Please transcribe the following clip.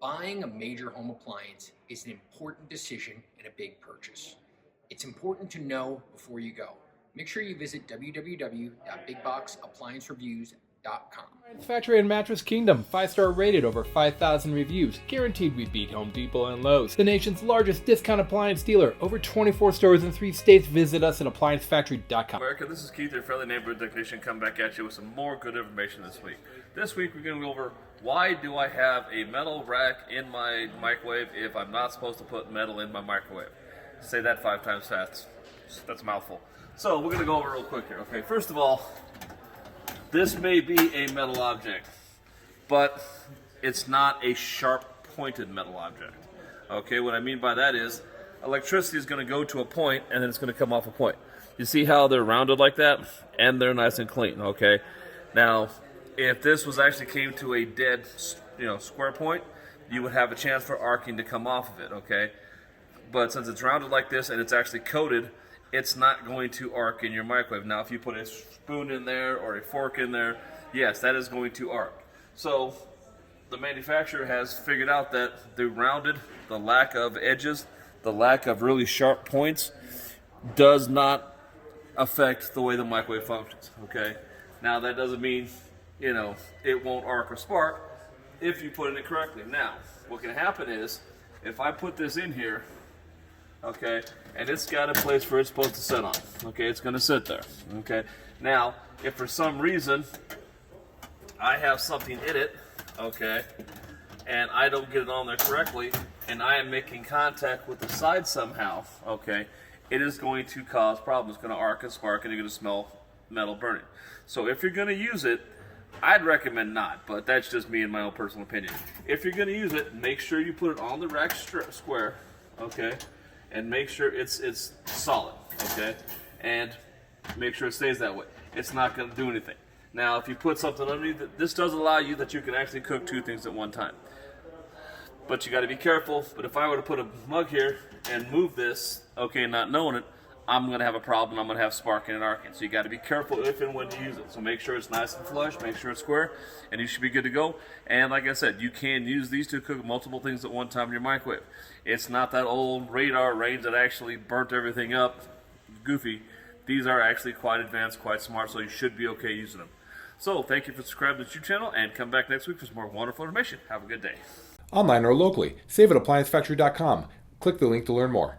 Buying a major home appliance is an important decision and a big purchase. It's important to know before you go. Make sure you visit www.bigboxappliancereviews.com. Factory and Mattress Kingdom, 5-star rated, over 5,000 reviews. Guaranteed we beat Home Depot and Lowe's. The nation's largest discount appliance dealer. Over 24 stores in 3 states. Visit us at ApplianceFactory.com. America, this is Keith, your friendly neighborhood technician, come back at you with some more good information this week. This week we're going to go over why do I have a metal rack in my microwave if I'm not supposed to put metal in my microwave. Say that 5 times fast. That's a mouthful. So we're going to go over real quick here. Okay, first of all, this may be a metal object, but it's not a sharp pointed metal object. Okay, what I mean by that is electricity is going to go to a point and then it's going to come off a point. You see how they're rounded like that? And they're nice and clean, okay? Now, if this was actually came to a dead, square point, you would have a chance for arcing to come off of it, okay? But since it's rounded like this and it's actually coated, it's not going to arc in your microwave. Now, if you put a spoon in there or a fork in there, yes, that is going to arc. So the manufacturer has figured out that the rounded, the lack of edges, the lack of really sharp points does not affect the way the microwave functions, okay? Now, that doesn't mean, it won't arc or spark if you put it in correctly. Now, what can happen is, if I put this in here, okay, and it's got a place where it's supposed to sit on, okay, it's going to sit there, okay. Now, if for some reason I have something in it, okay, and I don't get it on there correctly, and I am making contact with the side somehow, okay, it is going to cause problems. It's going to arc and spark, and you're going to smell metal burning. So if you're going to use it, I'd recommend not, but that's just me and my own personal opinion. If you're going to use it, make sure you put it on the rack square, okay, and make sure it's solid, okay, and make sure it stays that way. It's not going to do anything. Now, if you put something underneath it, this does allow you that you can actually cook 2 things at one time. But you got to be careful. But if I were to put a mug here and move this, okay, not knowing it, I'm going to have a problem. I'm going to have sparking and arcing. So you got to be careful if and when you use it. So make sure it's nice and flush, make sure it's square, and you should be good to go. And like I said, you can use these to cook multiple things at one time in your microwave. It's not that old radar range that actually burnt everything up. Goofy. These are actually quite advanced, quite smart, so you should be okay using them. So thank you for subscribing to the YouTube channel, and come back next week for some more wonderful information. Have a good day. Online or locally, save at ApplianceFactory.com. Click the link to learn more.